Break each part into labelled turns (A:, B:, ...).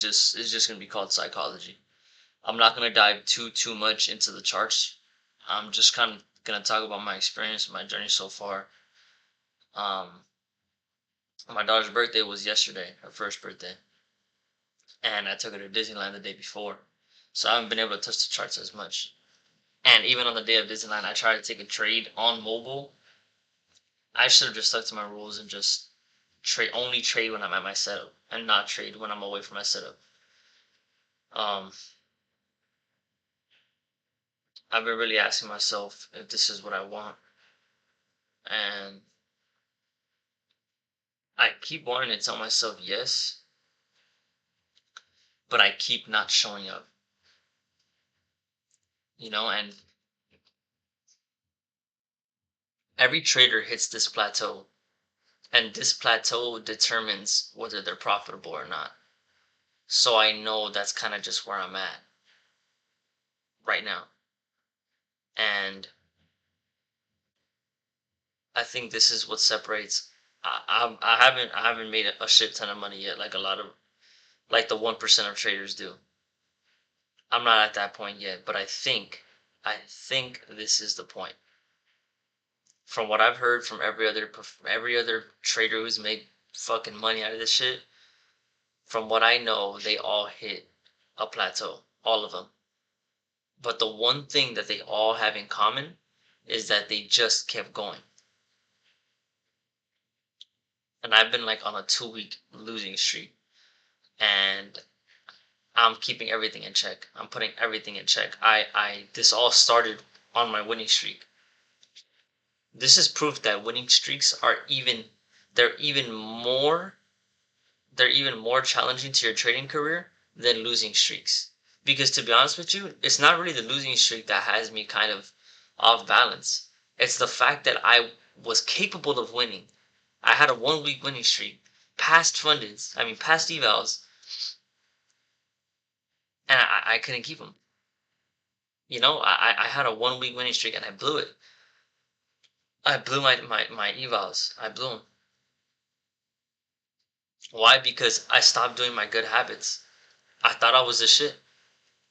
A: Just it's just gonna be called psychology. I'm not gonna dive too much into the charts. I'm just kind of gonna talk about my experience, my journey so far. Um, my daughter's birthday was yesterday, her first birthday, and I took her to Disneyland the day before, so I haven't been able to touch the charts as much. And even on the day of Disneyland, I tried to take a trade on mobile. I should have just stuck to my rules and just trade when I'm at my setup, and not trade when I'm away from my setup. Um, I've been really asking myself if this is what I want, and I keep wanting to tell myself yes, but I keep not showing up. And every trader hits this plateau, and this plateau determines whether they're profitable or not. So I know that's kind of just where I'm at right now. And I think this is what separates. I haven't made a shit ton of money yet, like a lot of like the 1% of traders do. I'm not at that point yet, but I think this is the point. From what I've heard from every other trader who's made fucking money out of this shit, from what I know, they all hit a plateau, all of them. But the one thing that they all have in common is that they just kept going. And I've been like on a 2 week losing streak, and I'm keeping everything in check. I'm putting everything in check. I this all started on my winning streak. This is proof that winning streaks are they're even more they're even more challenging to your trading career than losing streaks. Because to be honest with you, it's not really the losing streak that has me kind of off balance. It's the fact that I was capable of winning. I had a 1 week winning streak, past fundeds, past evals, and I couldn't keep them. I had a 1 week winning streak and I blew it. I blew my evals. I blew them. Why? Because I stopped doing my good habits. I thought I was the shit.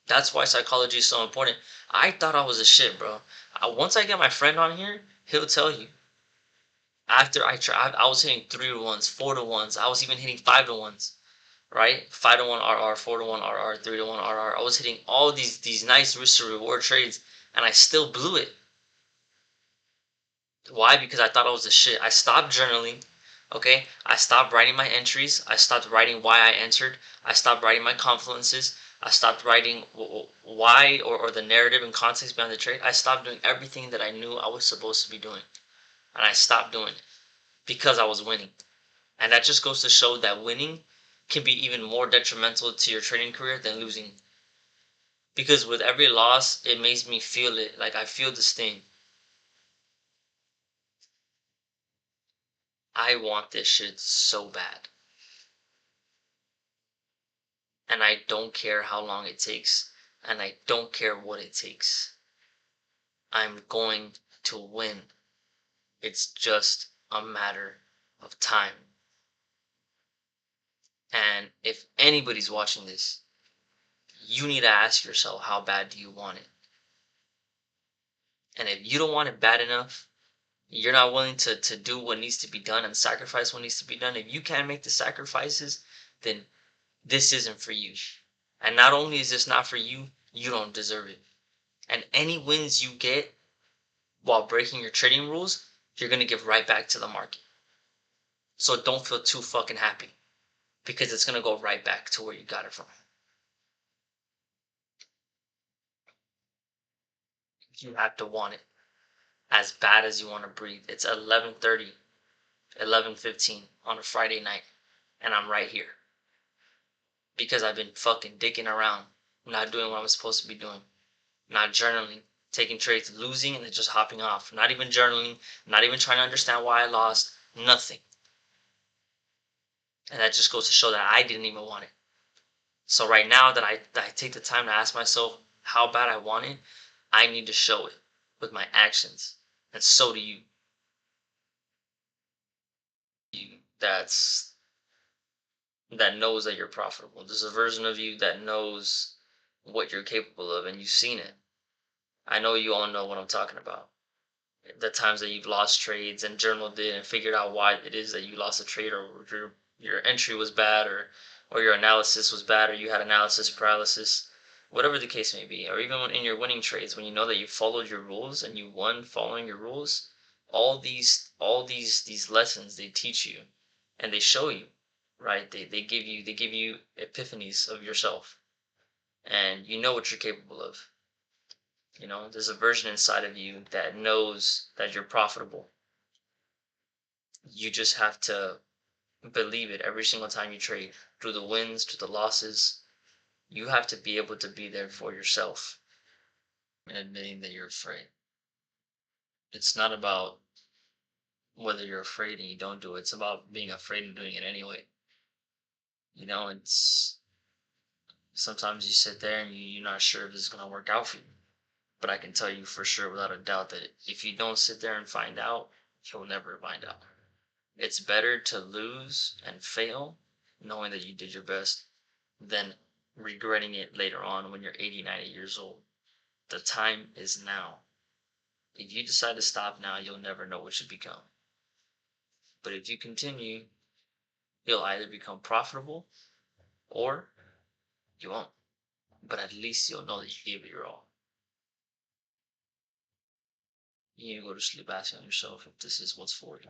A: That's why psychology is so important. I thought I was a shit, bro. Once I get my friend on here, he'll tell you. After I tried, I was hitting 3 to 1s, 4 to 1s. I was even hitting 5 to 1s, right? 5 to 1 RR, 4 to 1 RR, 3 to 1 RR. I was hitting all these nice risk to reward trades, and I still blew it. Why? Because I thought I was a shit. I stopped journaling. Okay, I stopped writing my entries. I stopped writing why I entered. I stopped writing my confluences. I stopped writing why or the narrative and context behind the trade. I stopped doing everything that I knew I was supposed to be doing. And I stopped doing it because I was winning. And that just goes to show that winning can be even more detrimental to your trading career than losing. Because with every loss, it makes me feel it. Like I feel the sting. I want this shit so bad. And I don't care how long it takes. And I don't care what it takes. I'm going to win. It's just a matter of time. And if anybody's watching this, you need to ask yourself, how bad do you want it? And if you don't want it bad enough, you're not willing to do what needs to be done and sacrifice what needs to be done. If you can't make the sacrifices, then this isn't for you. And not only is this not for you, you don't deserve it. And any wins you get while breaking your trading rules, you're going to give right back to the market. So don't feel too fucking happy, because it's going to go right back to where you got it from. You have to want it as bad as you want to breathe. It's 11:30, 11:15 on a Friday night, and I'm right here because I've been fucking dicking around, not doing what I'm supposed to be doing, not journaling, taking trades, losing, and then just hopping off, not even journaling, not even trying to understand why I lost, nothing. And that just goes to show that I didn't even want it. So right now that I take the time to ask myself how bad I want it, I need to show it with my actions. And so do you. That's that knows that you're profitable. There's a version of you that knows what you're capable of and you've seen it. I know you all know what I'm talking about. The times that you've lost trades and journaled it and figured out why it is that you lost a trade, or your entry was bad, or your analysis was bad, or you had analysis paralysis, whatever the case may be. Or even when in your winning trades, when you know that you followed your rules and you won following your rules, all these lessons they teach you and they show you, right? They give you epiphanies of yourself, and you know what you're capable of. There's a version inside of you that knows that you're profitable. You just have to believe it every single time you trade, through the wins, to the losses. You have to be able to be there for yourself and admitting that you're afraid. It's not about whether you're afraid and you don't do it. It's about being afraid and doing it anyway. It's sometimes you sit there and you're not sure if this is going to work out for you. But I can tell you for sure, without a doubt, that if you don't sit there and find out, you'll never find out. It's better to lose and fail knowing that you did your best than regretting it later on when you're 80, 90 years old. The time is now. If you decide to stop now, you'll never know what you become. But if you continue, you'll either become profitable or you won't. But at least you'll know that you gave it your all. You need to go to sleep asking yourself if this is what's for you.